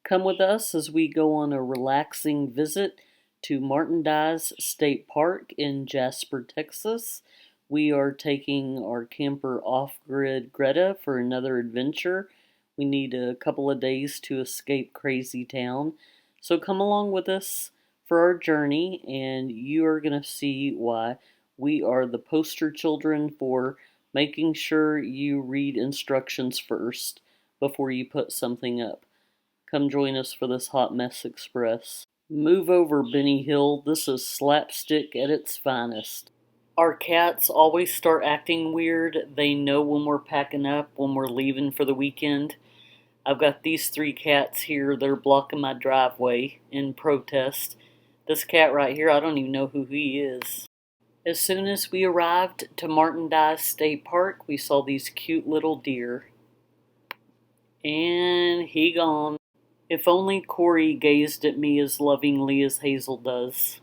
Come with us as we go on a relaxing visit to Martin Dice State Park in Jasper, Texas. We are taking our camper off-grid Greta for another adventure. We need a couple of days to escape crazy town. So come along with us for our journey and you are going to see why we are the poster children for making sure you read instructions first before you put something up. Come join us for this Hot Mess Express. Move over, Benny Hill. This is slapstick at its finest. Our cats always start acting weird. They know when we're packing up, when we're leaving for the weekend. I've got these 3 cats here. They're blocking my driveway in protest. This cat right here, I don't even know who he is. As soon as we arrived to Martin Dice State Park, we saw these cute little deer. And he gone. If only Corey gazed at me as lovingly as Hazel does.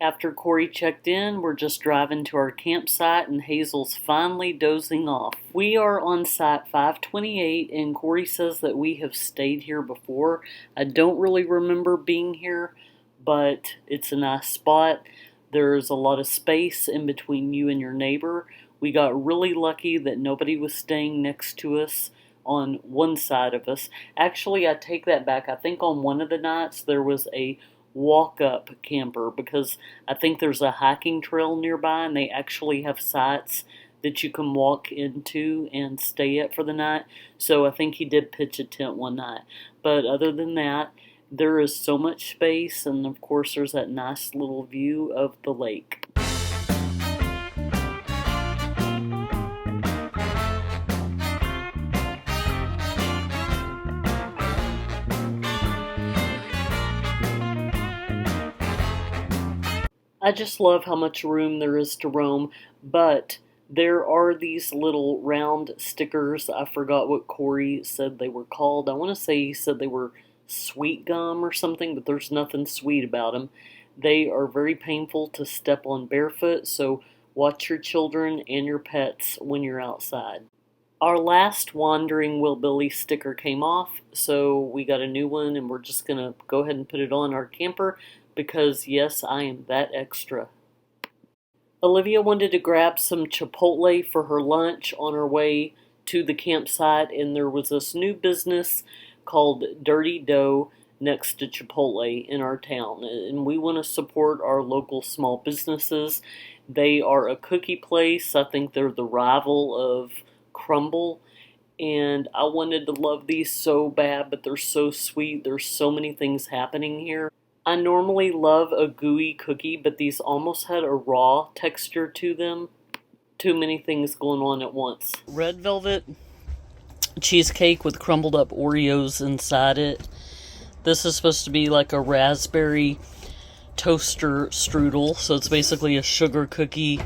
After Corey checked in, we're just driving to our campsite and Hazel's finally dozing off. We are on site 528 and Corey says that we have stayed here before. I don't really remember being here, but it's a nice spot. There's a lot of space in between you and your neighbor. We got really lucky that nobody was staying next to us on one side of us. Actually, I take that back. I think on one of the nights there was a walk-up camper because I think there's a hiking trail nearby and they actually have sites that you can walk into and stay at for the night. So I think he did pitch a tent one night. But other than that, there is so much space, and of course there's that nice little view of the lake. I just love how much room there is to roam, but there are these little round stickers. I forgot what Corey said they were called. I want to say he said they were sweet gum or something, but there's nothing sweet about them. They are very painful to step on barefoot, so watch your children and your pets when you're outside. Our last Wandering Willbilly sticker came off, so we got a new one and we're just going to go ahead and put it on our camper because, yes, I am that extra. Olivia wanted to grab some Chipotle for her lunch on her way to the campsite, and there was this new business called Dirty Dough next to Chipotle in our town, and we want to support our local small businesses. They are a cookie place. I think they're the rival of Crumble, and I wanted to love these so bad, but they're so sweet. There's so many things happening here. I normally love a gooey cookie, but these almost had a raw texture to them. Too many things going on at once. Red velvet cheesecake with crumbled up Oreos inside it. This is supposed to be like a raspberry toaster strudel, so it's basically a sugar cookie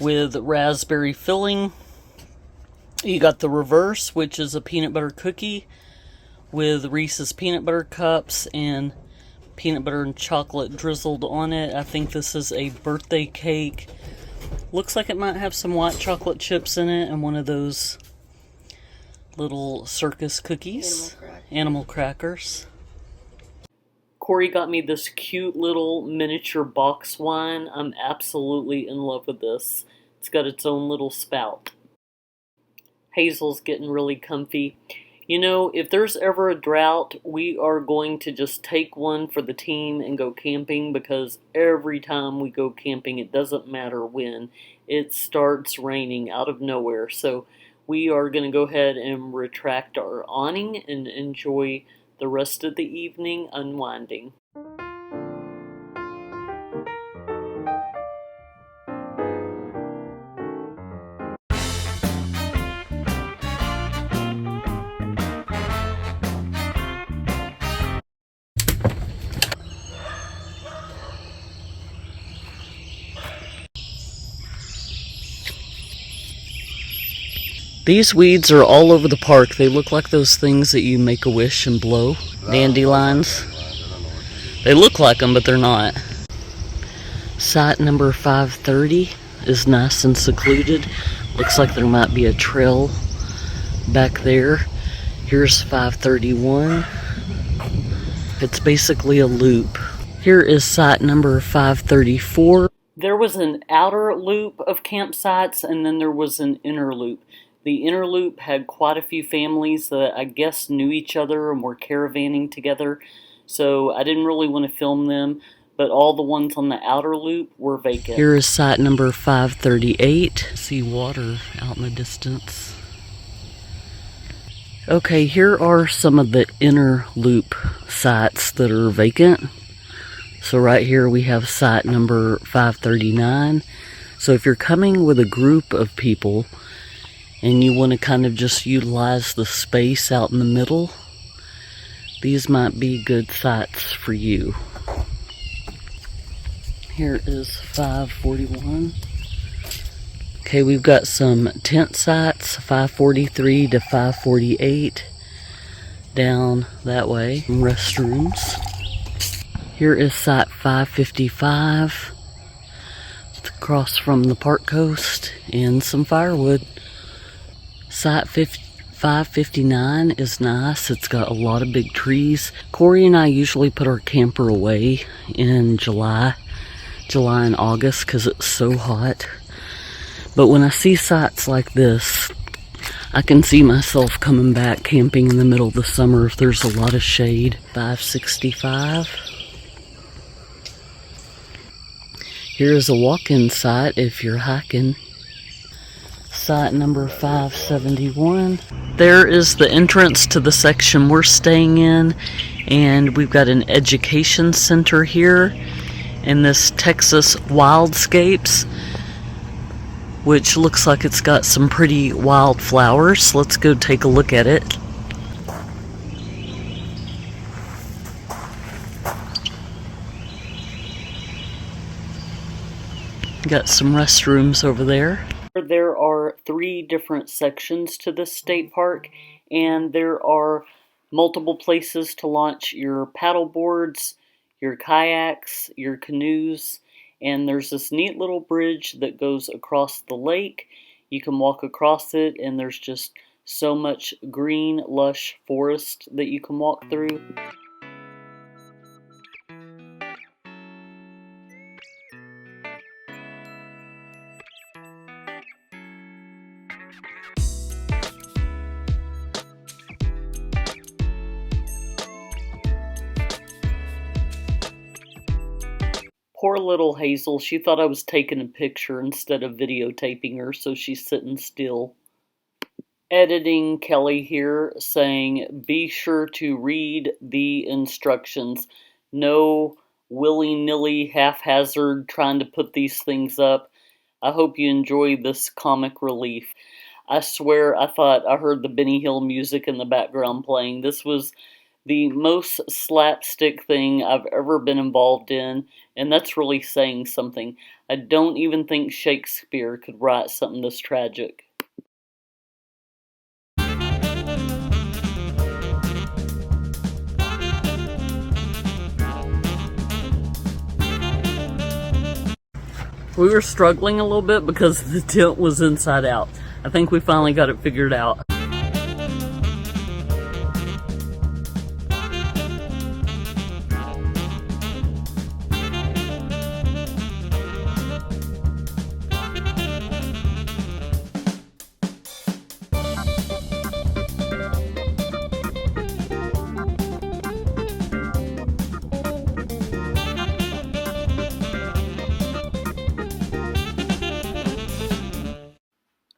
with raspberry filling. You got the reverse, which is a peanut butter cookie with Reese's peanut butter cups and peanut butter and chocolate drizzled on it. I think this is a birthday cake. Looks like it might have some white chocolate chips in it and one of those little circus cookies. Animal crackers. Corey got me this cute little miniature box wine. I'm absolutely in love with this. It's got its own little spout. Hazel's getting really comfy. You know, if there's ever a drought, we are going to just take one for the team and go camping, because every time we go camping, it doesn't matter when, it starts raining out of nowhere. So we are going to go ahead and retract our awning and enjoy the rest of the evening unwinding. These weeds are all over the park. They look like those things that you make a wish and blow. Dandelions. They look like them, but they're not. Site number 530 is nice and secluded. Looks like there might be a trail back there. Here's 531. It's basically a loop. Here is site number 534. There was an outer loop of campsites, and then there was an inner loop. The inner loop had quite a few families that I guess knew each other and were caravanning together, so I didn't really want to film them, but all the ones on the outer loop were vacant. Here is site number 538. See water out in the distance. Okay, here are some of the inner loop sites that are vacant. So right here we have site number 539. So if you're coming with a group of people and you want to kind of just utilize the space out in the middle, these might be good sites for you. Here is 541. Okay, we've got some tent sites, 543 to 548, down that way. Restrooms. Here is site 555, across from the park coast, and some firewood. Site 559 is nice. It's got a lot of big trees. Corey and I usually put our camper away in July and August because it's so hot. But when I see sites like this, I can see myself coming back camping in the middle of the summer if there's a lot of shade. 565. Here's a walk-in site if you're hiking. Site number 571. There is the entrance to the section we're staying in, and we've got an education center here in this Texas Wildscapes, which looks like it's got some pretty wild flowers. Let's go take a look at it. Got some restrooms over there. There are 3 different sections to this state park, and there are multiple places to launch your paddle boards, your kayaks, your canoes, and there's this neat little bridge that goes across the lake. You can walk across it, and there's just so much green, lush forest that you can walk through. Poor little Hazel, she thought I was taking a picture instead of videotaping her, so she's sitting still. Editing Kelly here, saying be sure to read the instructions. No willy-nilly, haphazard trying to put these things up. I hope you enjoy this comic relief. I swear I thought I heard the Benny Hill music in the background playing. This was the most slapstick thing I've ever been involved in, and that's really saying something. I don't even think Shakespeare could write something this tragic. We were struggling a little bit because the tent was inside out. I think we finally got it figured out.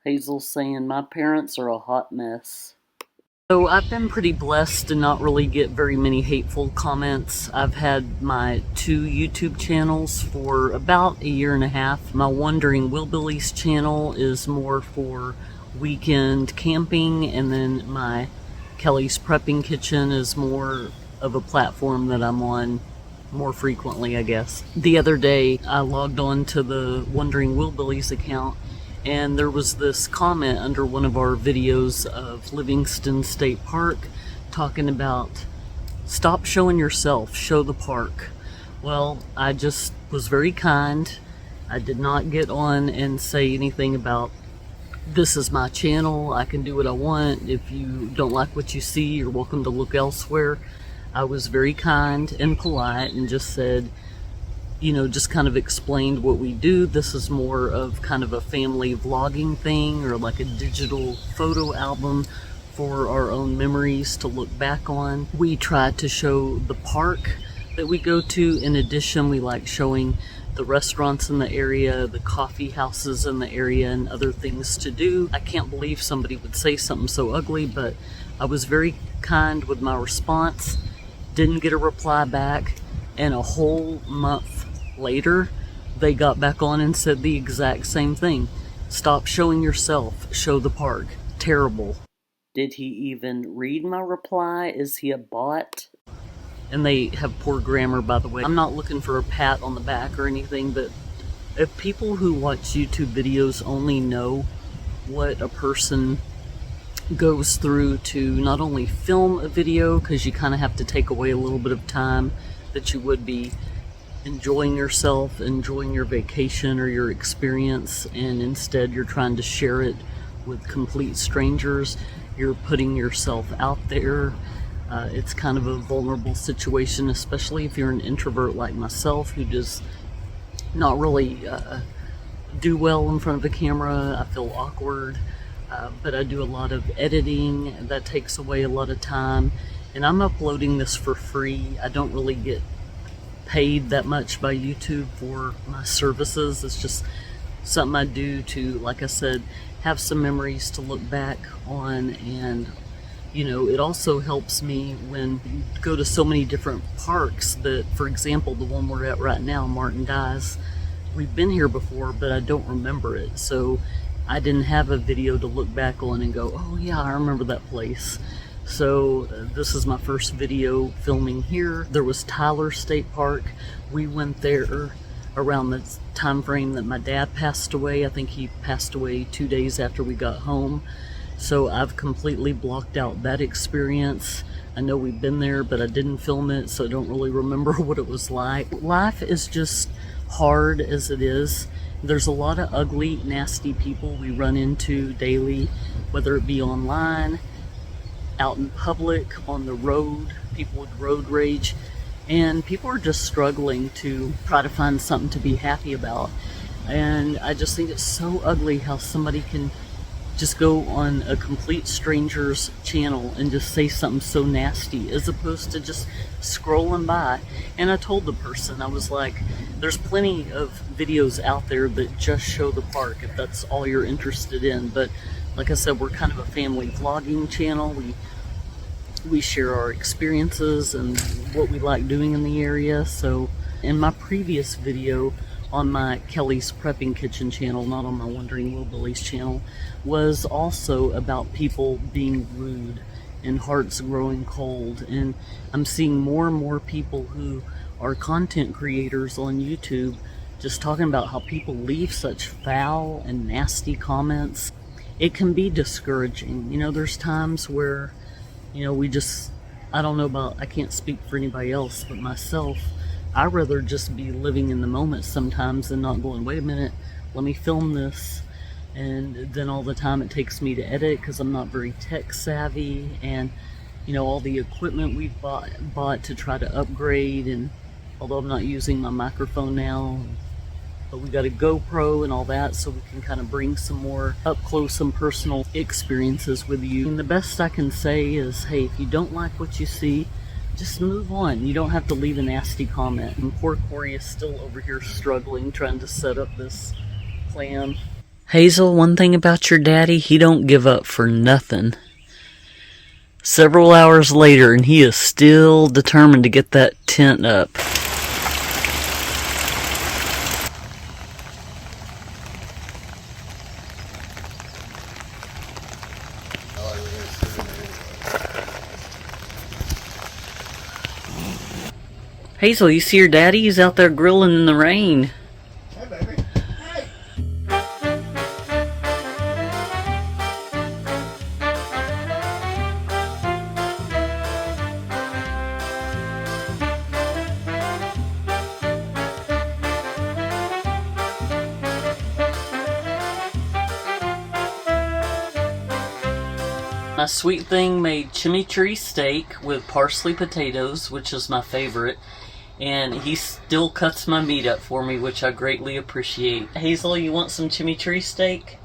Hazel's saying, my parents are a hot mess. So I've been pretty blessed to not really get very many hateful comments. I've had my 2 YouTube channels for about a year and a half. My Wandering Willbillies channel is more for weekend camping, and then my Kelly's Prepping Kitchen is more of a platform that I'm on more frequently, I guess. The other day I logged on to the Wandering Willbillies account, and there was this comment under one of our videos of Livingston State Park talking about stop showing yourself, show the park. Well, I just was very kind. I did not get on and say anything about this is my channel, I can do what I want. If you don't like what you see, you're welcome to look elsewhere. I was very kind and polite and just said, just kind of explained what we do. This is more of kind of a family vlogging thing, or like a digital photo album for our own memories to look back on. We try to show the park that we go to. In addition, we like showing the restaurants in the area, the coffee houses in the area, and other things to do. I can't believe somebody would say something so ugly, but I was very kind with my response. Didn't get a reply back, and a whole month later they got back on and said the exact same thing. Stop showing yourself, show the park. Terrible. Did he even read my reply? Is he a bot? And they have poor grammar, by the way. I'm not looking for a pat on the back or anything, but if people who watch YouTube videos only know what a person goes through to not only film a video, because you kind of have to take away a little bit of time that you would be enjoying yourself, enjoying your vacation or your experience, and instead you're trying to share it with complete strangers. You're putting yourself out there. It's kind of a vulnerable situation, especially if you're an introvert like myself, who does not really do well in front of the camera. I feel awkward, but I do a lot of editing. That takes away a lot of time, and I'm uploading this for free. I don't really get paid that much by YouTube for my services. It's just something I do to, like I said, have some memories to look back on. And it also helps me when you go to so many different parks that, for example, the one we're at right now, Martin Guys, we've been here before, but I don't remember it. So I didn't have a video to look back on and go, oh yeah, I remember that place. So this is my first video filming here. There was Tyler State Park. We went there around the time frame that my dad passed away. I think he passed away 2 days after we got home. So I've completely blocked out that experience. I know we've been there, but I didn't film it, so I don't really remember what it was like. Life is just hard as it is. There's a lot of ugly, nasty people we run into daily, whether it be online, out in public, on the road, people with road rage, and people are just struggling to try to find something to be happy about. And I just think it's so ugly how somebody can just go on a complete stranger's channel and just say something so nasty, as opposed to just scrolling by. And I told the person, I was like, there's plenty of videos out there that just show the park if that's all you're interested in. But like I said, we're kind of a family vlogging channel. We share our experiences and what we like doing in the area. So in my previous video on my Kelly's Prepping Kitchen channel, not on my Wandering Willbillies channel, was also about people being rude and hearts growing cold. And I'm seeing more and more people who are content creators on YouTube just talking about how people leave such foul and nasty comments. It can be discouraging. There's times where, I don't know about, I can't speak for anybody else, but myself, I'd rather just be living in the moment sometimes and not going, wait a minute, let me film this. And then all the time it takes me to edit, because I'm not very tech savvy, and all the equipment we've bought to try to upgrade. And although I'm not using my microphone now, but we got a GoPro and all that, so we can kind of bring some more up close and personal experiences with you. And the best I can say is, hey, if you don't like what you see, just move on. You don't have to leave a nasty comment. And poor Corey is still over here struggling, trying to set up this plan. Hazel, one thing about your daddy, he don't give up for nothing. Several hours later, and he is still determined to get that tent up. Hazel, you see your daddy? He's out there grilling in the rain. Hey, baby. Hey. My sweet thing made chimichurri steak with parsley potatoes, which is my favorite. And he still cuts my meat up for me, which I greatly appreciate. Hazel, you want some chimichurri steak?